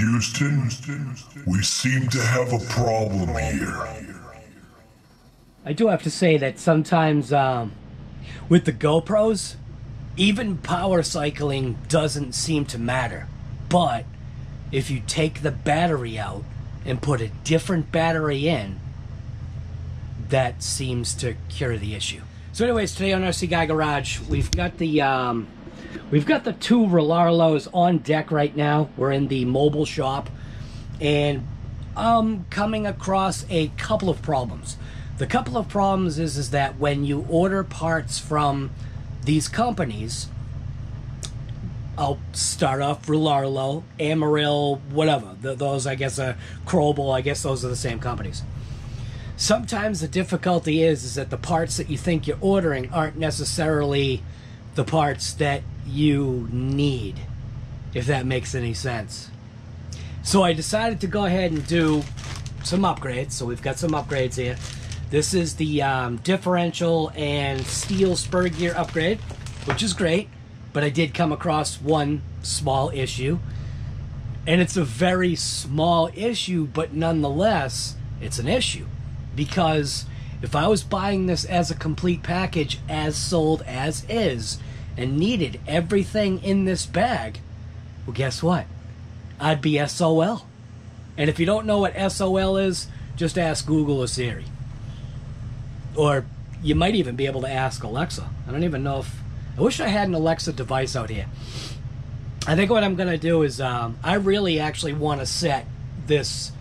Houston, we seem to have a problem here. I do have to say that sometimes with the GoPros, even power cycling doesn't seem to matter. But if you take the battery out and put a different battery in, that seems to cure the issue. So anyways, today on RC Guy Garage, we've got the two RLAARLOs on deck right now. We're in the mobile shop, and I'm coming across a couple of problems. The couple of problems is that when you order parts from these companies, I'll start off RLAARLO, Amarillo, whatever. Those, I guess, are Crobel. I guess those are the same companies. Sometimes the difficulty is that the parts that you think you're ordering aren't necessarily the parts that you need, if that makes any sense. So I decided to go ahead and do some upgrades. So we've got some upgrades here. This is the differential and steel spur gear upgrade, which is great, but I did come across one small issue, and it's a very small issue, but nonetheless, it's an issue, because if I was buying this as a complete package, as sold as is, and needed everything in this bag, well, guess what? I'd be SOL. And if you don't know what SOL is, just ask Google or Siri. Or you might even be able to ask Alexa. I don't even know if... I wish I had an Alexa device out here. I think what I'm going to do is I really actually want to set this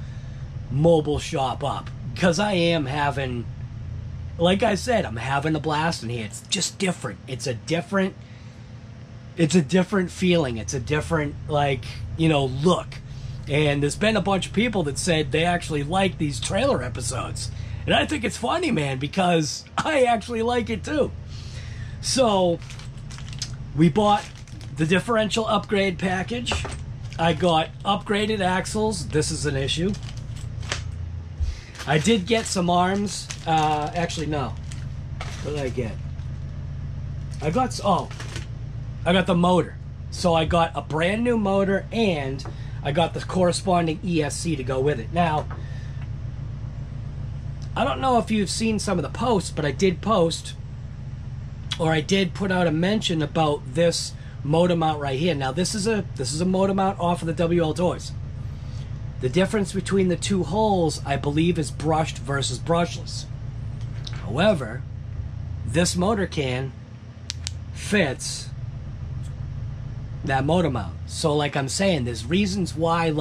mobile shop up, because I am having... Like I said, I'm having a blast in here. It's just different. It's a different feeling. It's a different, like, you know, look. And there's been a bunch of people that said they actually like these trailer episodes. And I think it's funny, man, because I actually like it too. So, we bought the differential upgrade package. I got upgraded axles. This is an issue. I did get some arms. Actually, no. What did I get? I got the motor. So I got a brand new motor, and I got the corresponding ESC to go with it. Now, I don't know if you've seen some of the posts, but I did post, or I did put out a mention about this motor mount right here. Now, this is a motor mount off of the WL Toys. The difference between the two holes, I believe, is brushed versus brushless. However, this motor can fits that motor mount. So, like I'm saying, there's reasons why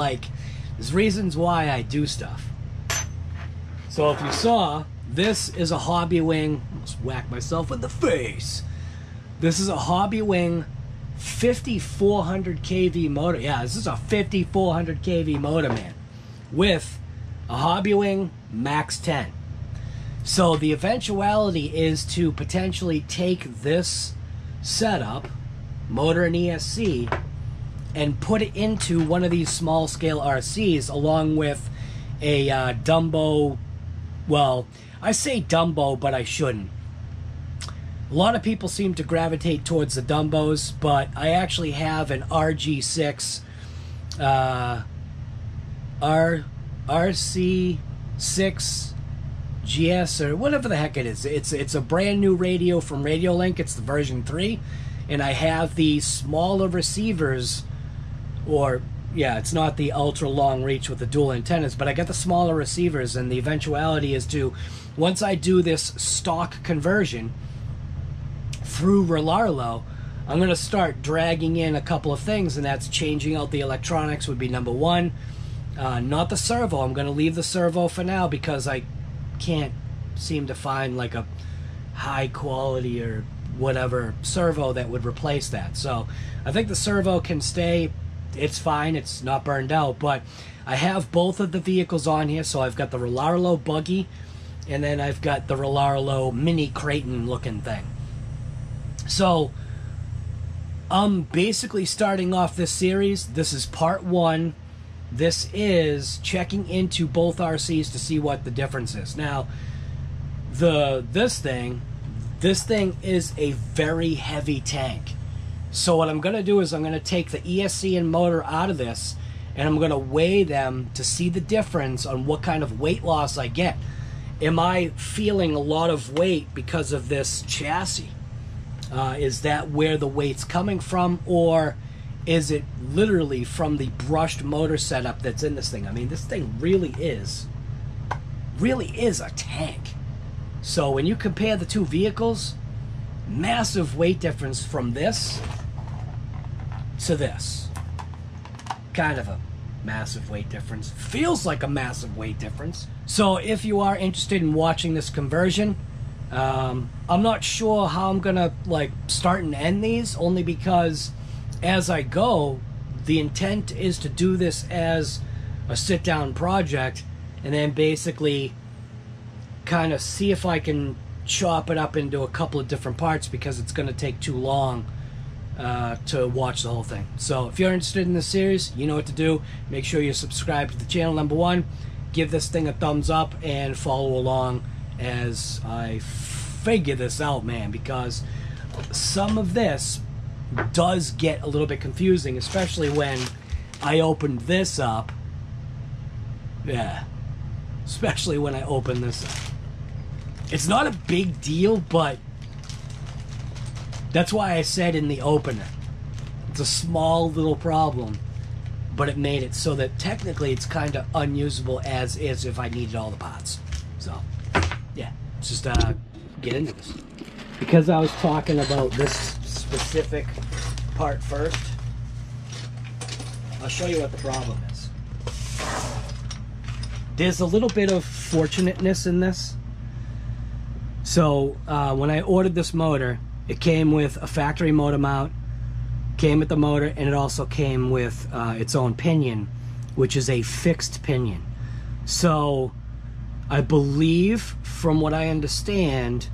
I do stuff. So if you saw, this is a Hobby Wing. Almost whacked myself in the face. This is a Hobby Wing 5400 kV motor. Yeah, this is a 5400 kV motor, man, with a Hobby Wing Max 10. So the eventuality is to potentially take this setup, motor and ESC, and put it into one of these small scale RCs along with a Dumbo. Well, I say Dumbo, but I shouldn't. A lot of people seem to gravitate towards the Dumbos, but I actually have an RG6, RC6 GS, or whatever the heck it is. It's a brand new radio from Radiolink. It's the version 3, and I have the smaller receivers, or yeah, it's not the ultra long reach with the dual antennas, but I got the smaller receivers, and the eventuality is to, once I do this stock conversion through RLAARLO, I'm going to start dragging in a couple of things, and that's changing out the electronics would be number one. Not the servo. I'm going to leave the servo for now because I can't seem to find like a high quality or whatever servo that would replace that. So I think the servo can stay. It's fine, it's not burned out, but I have both of the vehicles on here. So I've got the RLAARLO buggy, and then I've got the RLAARLO mini Kraton looking thing. So I'm basically starting off this series. This is part 1. This is checking into both RCs to see what the difference is. Now, this thing is a very heavy tank. So what I'm going to do is I'm going to take the ESC and motor out of this, and I'm going to weigh them to see the difference on what kind of weight loss I get. Am I feeling a lot of weight because of this chassis? Is that where the weight's coming from, or is it literally from the brushed motor setup that's in this thing? I mean, this thing really is a tank. So when you compare the two vehicles, massive weight difference from this to this. Kind of a massive weight difference. Feels like a massive weight difference. So if you are interested in watching this conversion, I'm not sure how I'm gonna like start and end these, only because as I go, the intent is to do this as a sit-down project and then basically kind of see if I can chop it up into a couple of different parts, because it's going to take too long to watch the whole thing. So if you're interested in this series, you know what to do. Make sure you subscribe to the channel, number one. Give this thing a thumbs up and follow along as I figure this out, man, because some of this does get a little bit confusing, especially when I opened this up. Yeah, especially when I open this up. It's not a big deal, but that's why I said in the opener, it's a small little problem, but it made it so that technically it's kind of unusable as is if I needed all the parts. So, yeah, let's just get into this. Because I was talking about this specific part first, I'll show you what the problem is. There's a little bit of fortunateness in this. So when I ordered this motor, it came with a factory motor mount, came with the motor, and it also came with its own pinion, which is a fixed pinion. So I believe, from what I understand,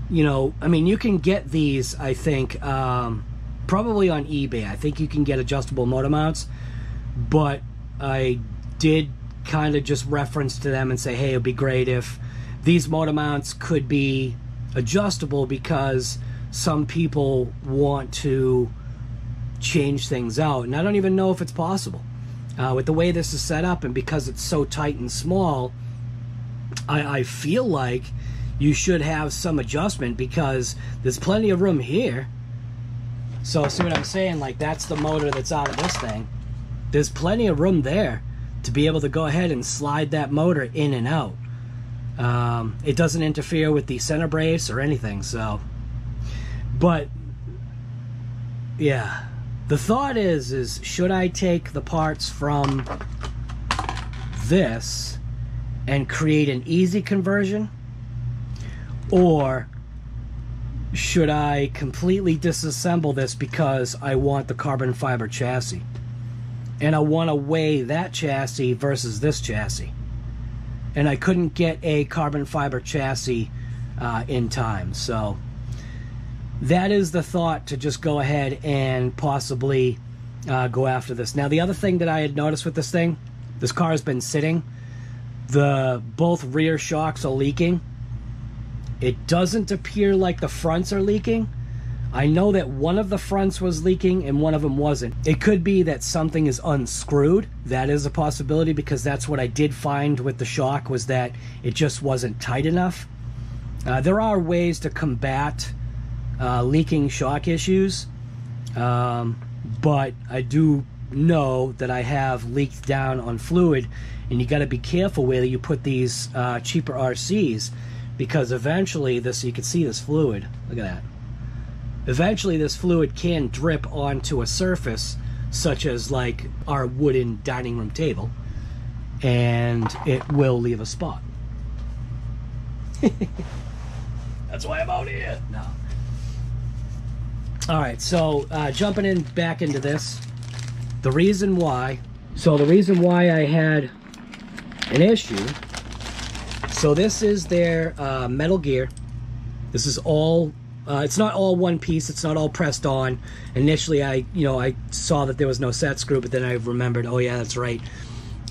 you know, I mean, you can get these, I think, probably on eBay. I think you can get adjustable motor mounts, but I did kind of just reference to them and say, hey, it'd be great if these motor mounts could be adjustable, because some people want to change things out, and I don't even know if it's possible. With the way this is set up and because it's so tight and small, I feel like you should have some adjustment, because there's plenty of room here. So see what I'm saying? Like, that's the motor that's out of this thing. There's plenty of room there to be able to go ahead and slide that motor in and out. It doesn't interfere with the center brace or anything, so. But yeah, the thought is should I take the parts from this and create an easy conversion, or should I completely disassemble this because I want the carbon fiber chassis and I want to weigh that chassis versus this chassis, and I couldn't get a carbon fiber chassis in time. So that is the thought, to just go ahead and possibly go after this. Now, the other thing that I had noticed with this thing, this car has been sitting. Both rear shocks are leaking. It doesn't appear like the fronts are leaking. I know that one of the fronts was leaking and one of them wasn't. It could be that something is unscrewed. That is a possibility, because that's what I did find with the shock, was that it just wasn't tight enough. There are ways to combat leaking shock issues, but I do know that I have leaked down on fluid, and you got to be careful where you put these cheaper RCs, because eventually this, you can see this fluid, look at that. Eventually this fluid can drip onto a surface such as like our wooden dining room table, and it will leave a spot. That's why I'm out here. No. Alright, so jumping in back into this, the reason why I had an issue, so this is their metal gear. This is all, it's not all one piece, it's not all pressed on. Initially I saw that there was no set screw, but then I remembered, oh yeah, that's right.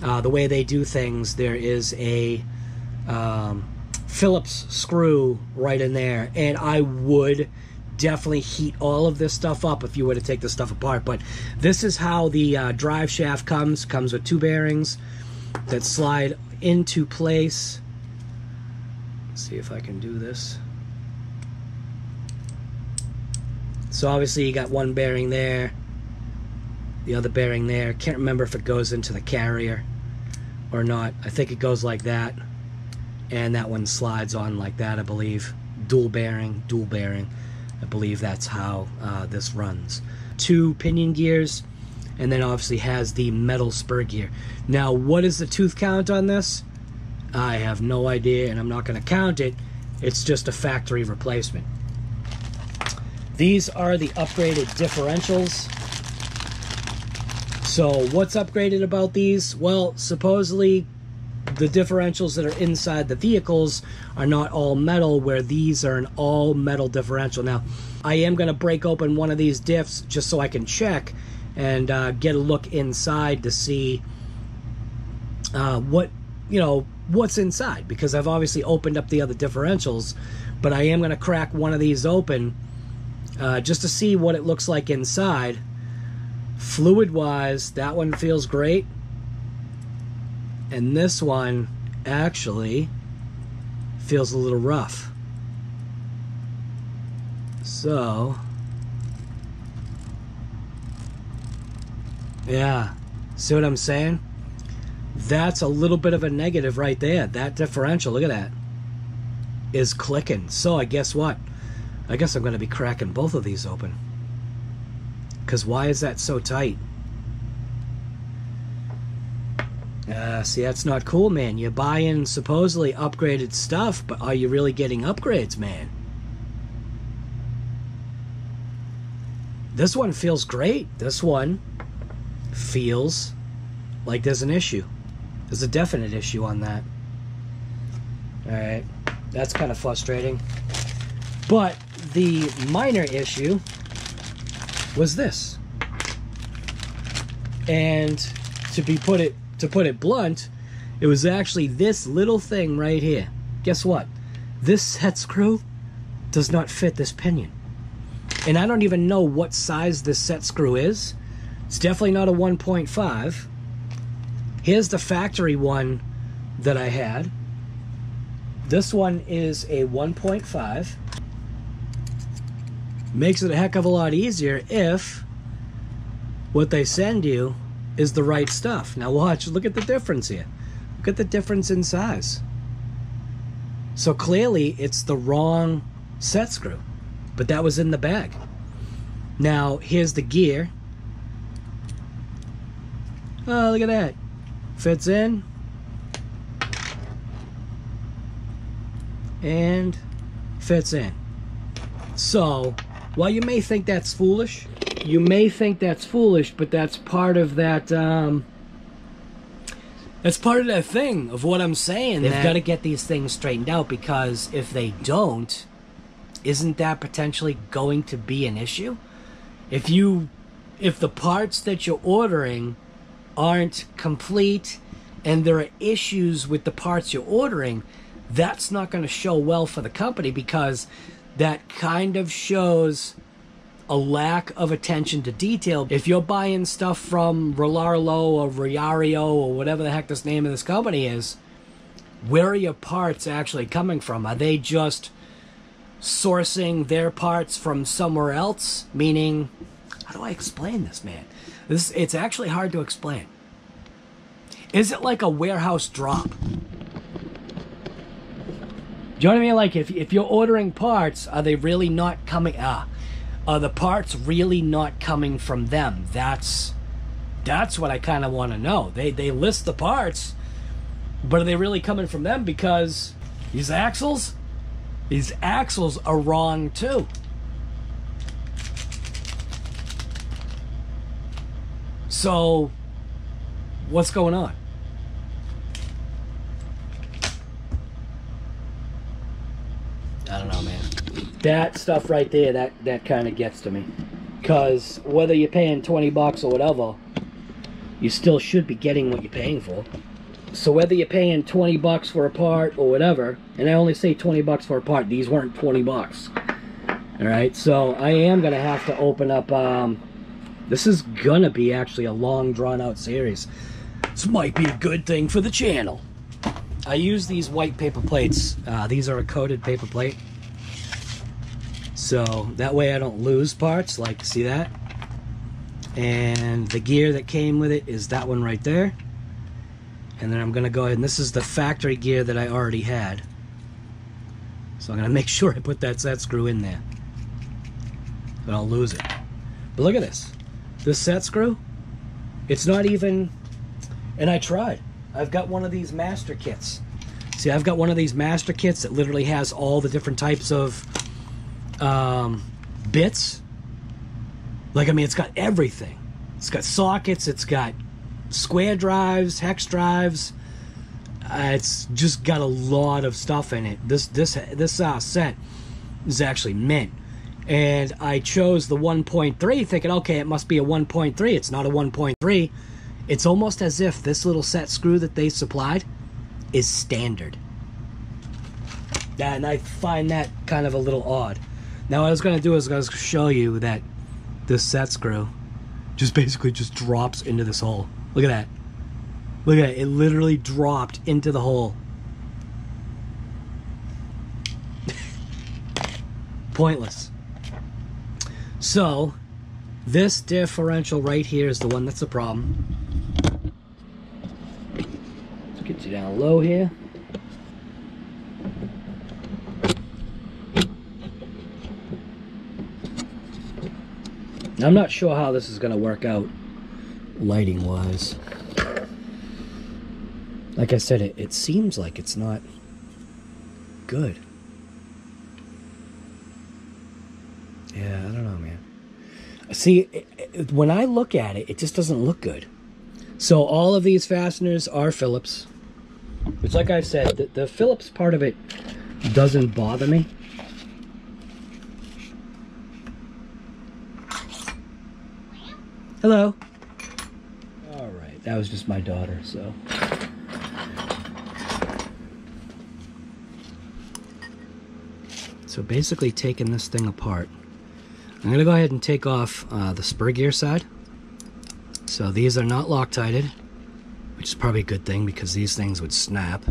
The way they do things, there is a Phillips screw right in there, and I would definitely heat all of this stuff up if you were to take this stuff apart. But this is how the drive shaft comes with 2 bearings that slide into place. Let's see if I can do this. So obviously you got 1 bearing there, the other bearing there. Can't remember if it goes into the carrier or not. I think it goes like that, and that one slides on like that, I believe. Dual bearing. I believe that's how this runs. 2 pinion gears, and then obviously has the metal spur gear. Now, what is the tooth count on this? I have no idea, and I'm not going to count it. It's just a factory replacement. These are the upgraded differentials. So what's upgraded about these? Well, supposedly the differentials that are inside the vehicles are not all metal, where these are an all metal differential. Now, I am going to break open one of these diffs just so I can check and get a look inside to see what's inside, because I've obviously opened up the other differentials, but I am going to crack one of these open just to see what it looks like inside. Fluid wise, that one feels great, and this one actually feels a little rough. So yeah, see what I'm saying? That's a little bit of a negative right there. That differential, look at that, is clicking. So I guess what? I guess I'm going to be cracking both of these open. Because why is that so tight? See, that's not cool, man. You're buying supposedly upgraded stuff, but are you really getting upgrades, man? This one feels great. This one feels like there's an issue. There's a definite issue on that. Alright, that's kind of frustrating. But the minor issue was this. And to put it blunt, it was actually this little thing right here. Guess what? This set screw does not fit this pinion. And I don't even know what size this set screw is. It's definitely not a 1.5. Here's the factory one that I had. This one is a 1.5. Makes it a heck of a lot easier if what they send you is the right stuff. Now watch, look at the difference here. Look at the difference in size. So clearly it's the wrong set screw, but that was in the bag. Now here's the gear. Oh, look at that. Fits in. And fits in. So, while you may think that's foolish, but that's part of that, that's part of that thing of what I'm saying. They've got to get these things straightened out, because if they don't, isn't that potentially going to be an issue? If the parts that you're ordering aren't complete and there are issues with the parts you're ordering, that's not going to show well for the company, because that kind of shows a lack of attention to detail. If you're buying stuff from RLAARLO or Riario or whatever the heck this name of this company is, where are your parts actually coming from? Are they just sourcing their parts from somewhere else? Meaning, how do I explain this, man? It's actually hard to explain. Is it like a warehouse drop? Do you know what I mean? Like, if you're ordering parts, are they really not coming? Are the parts really not coming from them? That's what I kind of want to know. They list the parts, but are they really coming from them? Because these axles are wrong too. So, what's going on? I don't know, man. That stuff right there, that kind of gets to me. Because whether you're paying 20 bucks or whatever, you still should be getting what you're paying for. So whether you're paying 20 bucks for a part or whatever, and I only say 20 bucks for a part, these weren't 20 bucks. Alright, so I am going to have to open up, this is going to be actually a long drawn out series. This might be a good thing for the channel. I use these white paper plates. These are a coated paper plate. So that way I don't lose parts, like, see that? And the gear that came with it is that one right there. And then I'm going to go ahead, and this is the factory gear that I already had. So I'm going to make sure I put that set screw in there. But I'll lose it. But look at this. This set screw, it's not even, and I tried. I've got one of these master kits. See, I've got one of these master kits that literally has all the different types of bits. Like, I mean, it's got everything. It's got sockets, it's got square drives, hex drives. It's just got a lot of stuff in it. This set is actually mint. And I chose the 1.3 thinking, okay, it must be a 1.3. It's not a 1.3. It's almost as if this little set screw that they supplied is standard. And I find that kind of a little odd. Now what I was going to do is I was going to show you that this set screw just basically just drops into this hole. Look at that. Look at it. It literally dropped into the hole. Pointless. So, this differential right here is the one that's the problem. Let's get you down low here. Now, I'm not sure how this is going to work out lighting wise. Like I said, it seems like it's not good. Yeah, I don't know, man. See, when I look at it, it just doesn't look good. So all of these fasteners are Phillips. Which, like I said, the Phillips part of it doesn't bother me. Hello. Alright, that was just my daughter, so. So basically taking this thing apart. I'm going to go ahead and take off the spur gear side. So these are not Loctited, which is probably a good thing because these things would snap.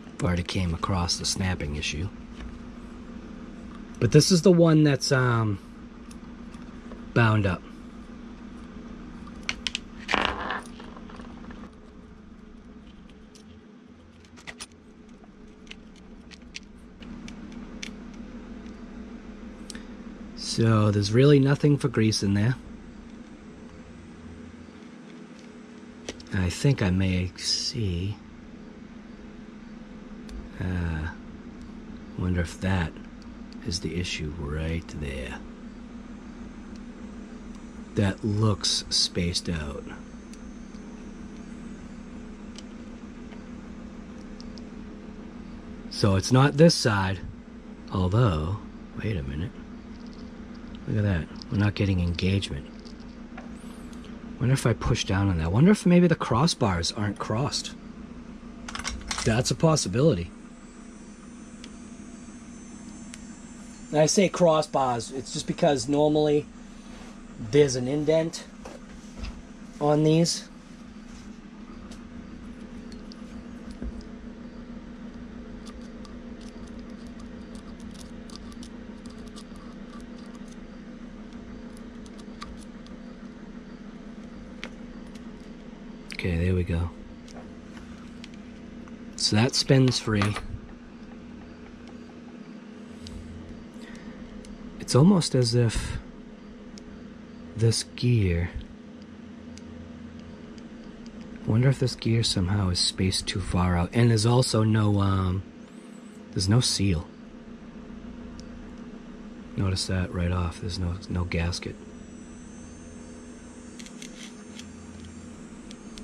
I've already came across the snapping issue. But this is the one that's bound up. So there's really nothing for grease in there. I think I may see. Wonder if that is the issue right there. That looks spaced out. So it's not this side, although, wait a minute. Look at that. We're not getting engagement. Wonder if I push down on that. Wonder if maybe the crossbars aren't crossed. That's a possibility. And I say crossbars, it's just because normally there's an indent on these. Okay, there we go. So that spins free. It's almost as if this gear, I wonder if this gear somehow is spaced too far out. And there's also no, there's no seal. Notice that right off, there's no gasket.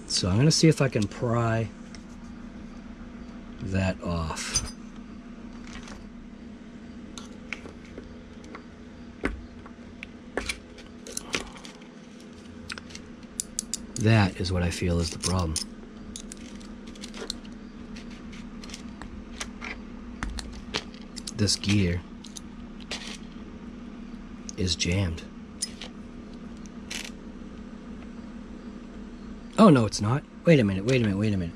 So I'm going to see if I can pry that off. That is what I feel is the problem. this gear is jammed. Oh, no, it's not. Wait a minute.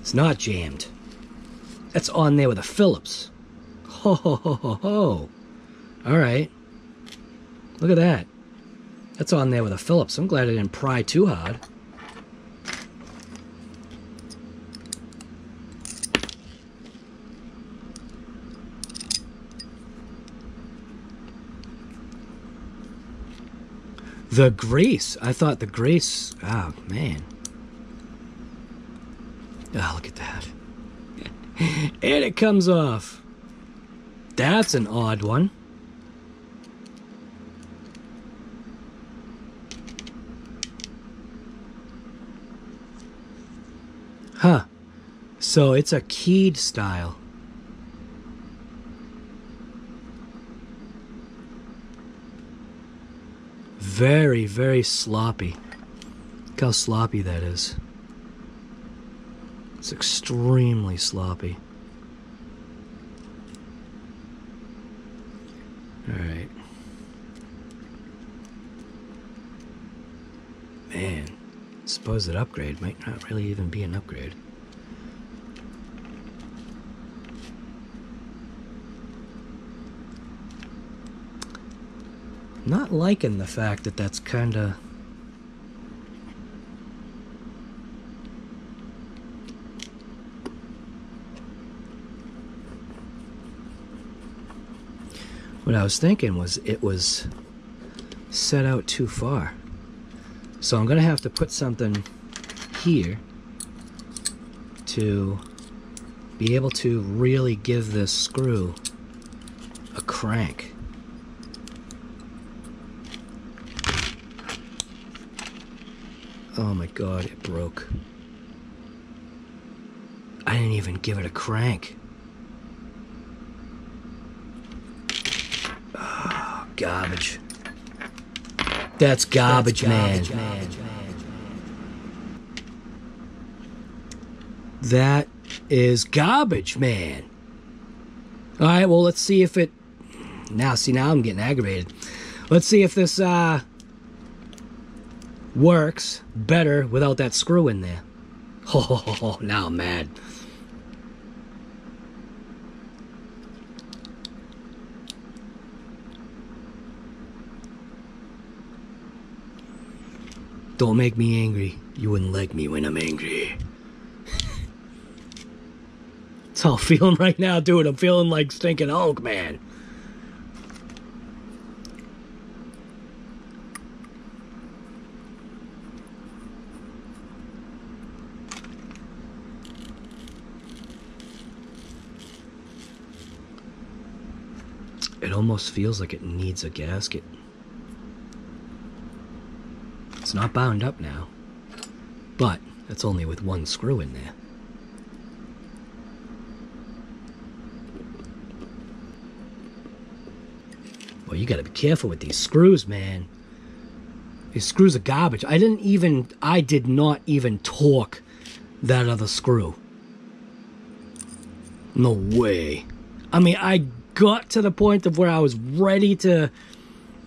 It's not jammed. That's on there with a Phillips. Ho, ho, ho, ho, ho. All right. Look at that. That's on there with a Phillips. I'm glad I didn't pry too hard. The grease. I thought the grease... Oh, man. Oh, look at that. And it comes off. That's an odd one. Huh. So it's a keyed style. Very, very sloppy. Look how sloppy that is. It's extremely sloppy. Alright. Man, suppose that upgrade might not really even be an upgrade. Not liking the fact that that's kinda... What I was thinking was it was set out too far. So I'm gonna have to put something here to be able to really give this screw a crank. Oh my god, it broke. I didn't even give it a crank. Oh, garbage. That's garbage, man. That is garbage, man. Alright, well, let's see if it... Now I'm getting aggravated. Let's see if this, works better without that screw in there. Oh, now I'm mad. Don't make me angry. You wouldn't like me when I'm angry. That's how I'm feeling right now, dude. I'm feeling like stinking Hulk, man. It almost feels like it needs a gasket. It's not bound up now, but it's only with one screw in there. Well, you gotta be careful with these screws, man. These screws are garbage. I did not even torque that other screw. No way. I mean, I got to the point of where I was ready to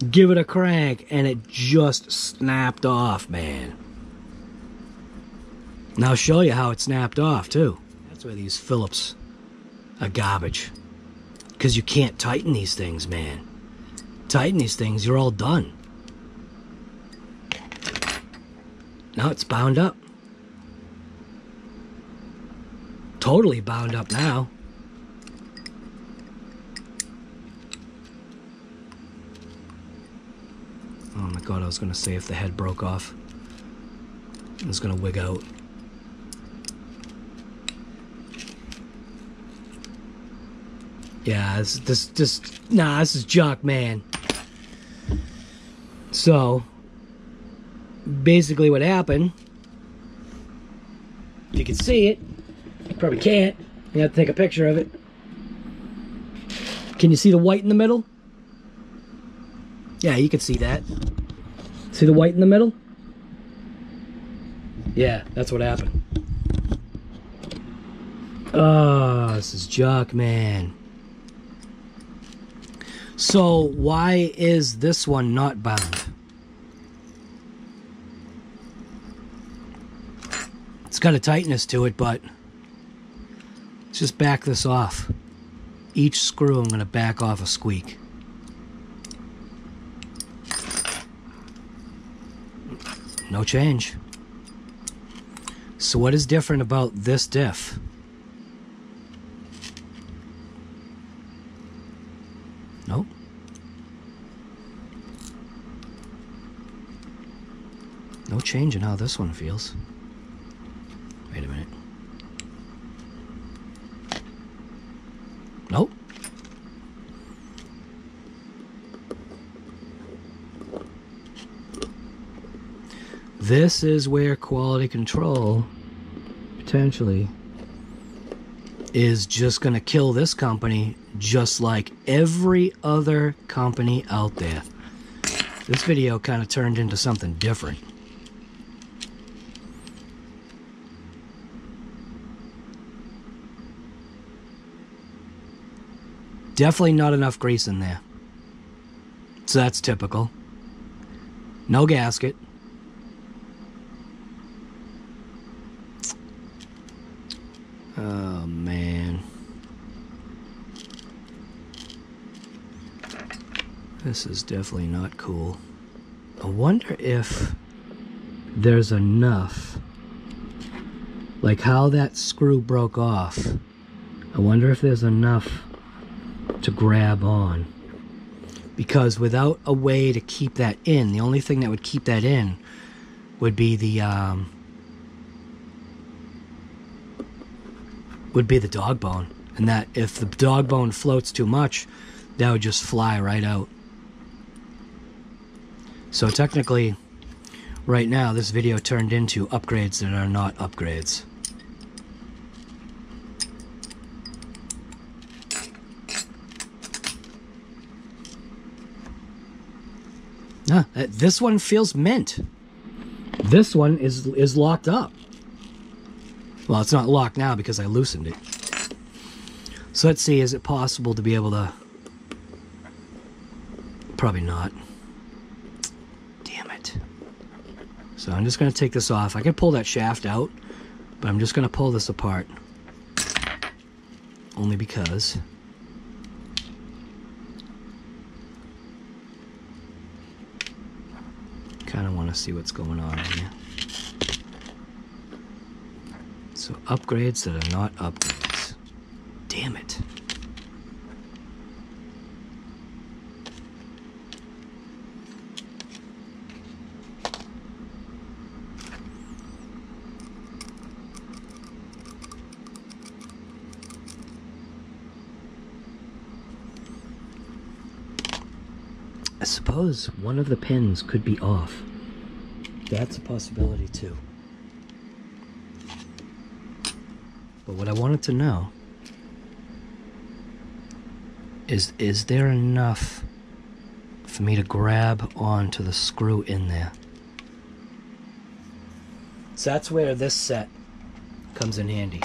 give it a crank, and it just snapped off, man. Now I'll show you how it snapped off, too. That's why these Phillips are garbage. Because you can't tighten these things, man. Tighten these things, you're all done. Now it's bound up. Totally bound up now. Oh my god, I was gonna say if the head broke off, it was gonna wig out. Yeah, this is junk, man. So, basically what happened, you can see it, you probably can't, you have to take a picture of it. Can you see the white in the middle? Yeah, you can see that. See the white in the middle? Yeah, that's what happened. Oh, this is junk, man. So why is this one not bound? It's got a tightness to it, but let's just back this off. Each screw I'm going to back off a squeak. No change. So what is different about this diff? Nope. No change in how this one feels. Wait a minute. Nope. This is where quality control potentially is just going to kill this company just like every other company out there. This video kind of turned into something different. Definitely not enough grease in there. So that's typical. No gasket. Oh, man. This is definitely not cool. I wonder if there's enough. Like how that screw broke off. I wonder if there's enough to grab on. Because without a way to keep that in, the only thing that would keep that in would be the dog bone. And that if the dog bone floats too much, that would just fly right out. So technically, right now, this video turned into upgrades that are not upgrades. Nah, this one feels mint. This one is locked up. Well, it's not locked now because I loosened it. So let's see, is it possible to be able to... Probably not. Damn it. So I'm just going to take this off. I can pull that shaft out, but I'm just going to pull this apart. Only because... kind of want to see what's going on here. So upgrades that are not upgrades. Damn it. I suppose one of the pins could be off. That's a possibility too. But what I wanted to know is there enough for me to grab onto the screw in there? So that's where this set comes in handy.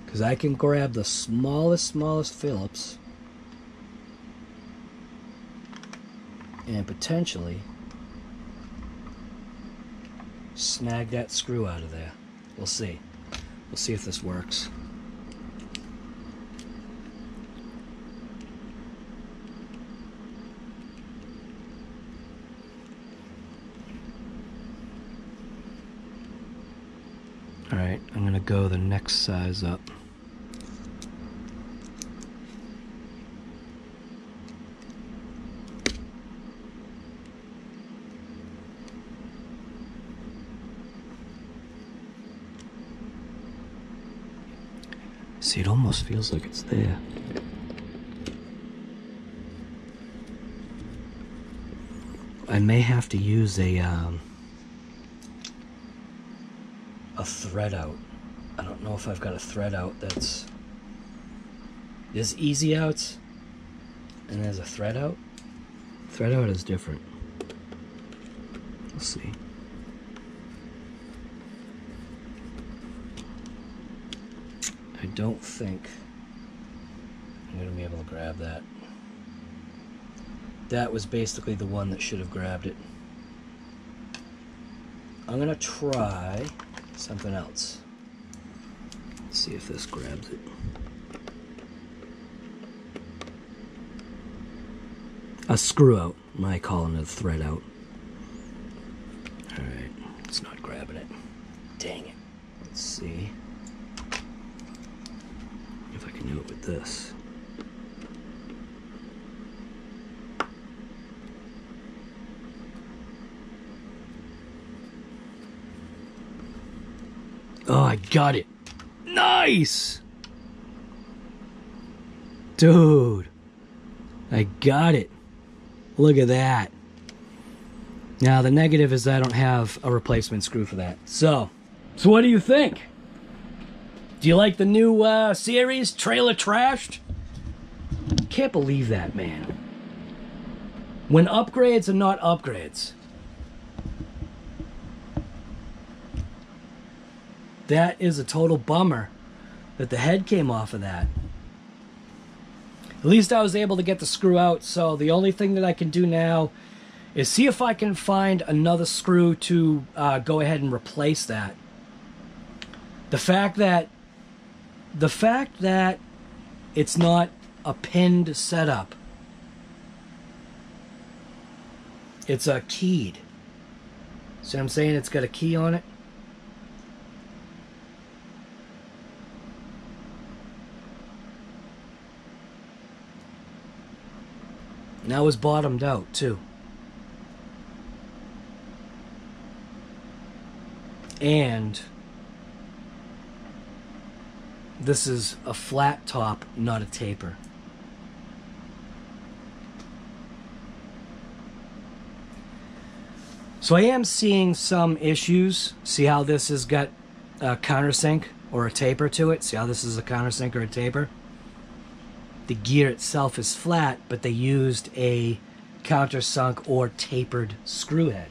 Because I can grab the smallest Phillips and potentially snag that screw out of there. We'll see. We'll see if this works. Alright, I'm going to go the next size up. See, it almost feels like it's there. I may have to use a thread out. I don't know if I've got a thread out that's... There's easy outs, and there's a thread out. Thread out is different. We'll see. I don't think I'm gonna be able to grab that. That was basically the one that should have grabbed it. I'm gonna try something else. Let's see if this grabs it. A screw out. My calling it a thread out. Alright, it's not grabbing it. Dang it. Let's see if I can do it with this. Oh, I got it. Nice! Dude, I got it. Look at that. Now, the negative is I don't have a replacement screw for that. So what do you think? Do you like the new series, Trailer Trashed? Can't believe that, man. When upgrades are not upgrades. That is a total bummer that the head came off of that. At least I was able to get the screw out, so the only thing that I can do now is see if I can find another screw to go ahead and replace that. The fact that it's not a pinned setup, it's a keyed. See what I'm saying? It's got a key on it. Now it's bottomed out too. And this is a flat top, not a taper. So I am seeing some issues. See how this has got a countersink or a taper to it? See how this is a countersink or a taper? The gear itself is flat, but they used a countersunk or tapered screw head.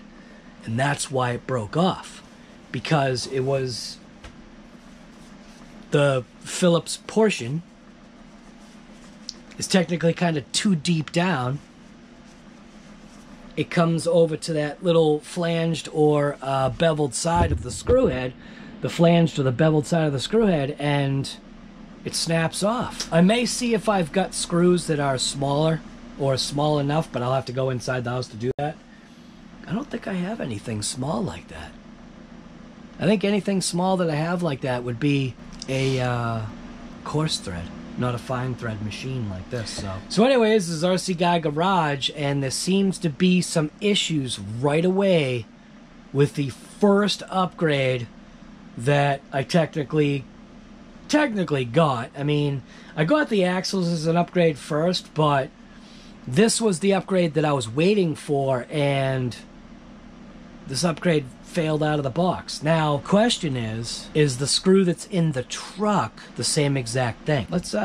And that's why it broke off. Because it was the Phillips portion is technically kind of too deep down. It comes over to that little flanged or beveled side of the screw head, the flanged or the beveled side of the screw head, and it snaps off. I may see if I've got screws that are smaller or small enough, but I'll have to go inside the house to do that. I don't think I have anything small like that. I think anything small that I have like that would be a coarse thread, not a fine thread machine like this. So anyways, this is RC Guy Garage, and there seems to be some issues right away with the first upgrade that I technically got. I mean, I got the axles as an upgrade first, but this was the upgrade that I was waiting for, and this upgrade failed out of the box. Now, question is the screw that's in the truck the same exact thing? Let's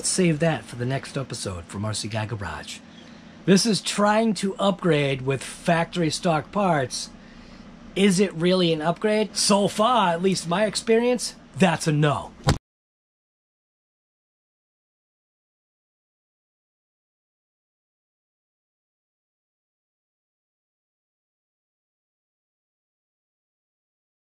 save that for the next episode from RC Guy Garage. This is trying to upgrade with factory stock parts. Is it really an upgrade? So far, at least my experience, that's a no.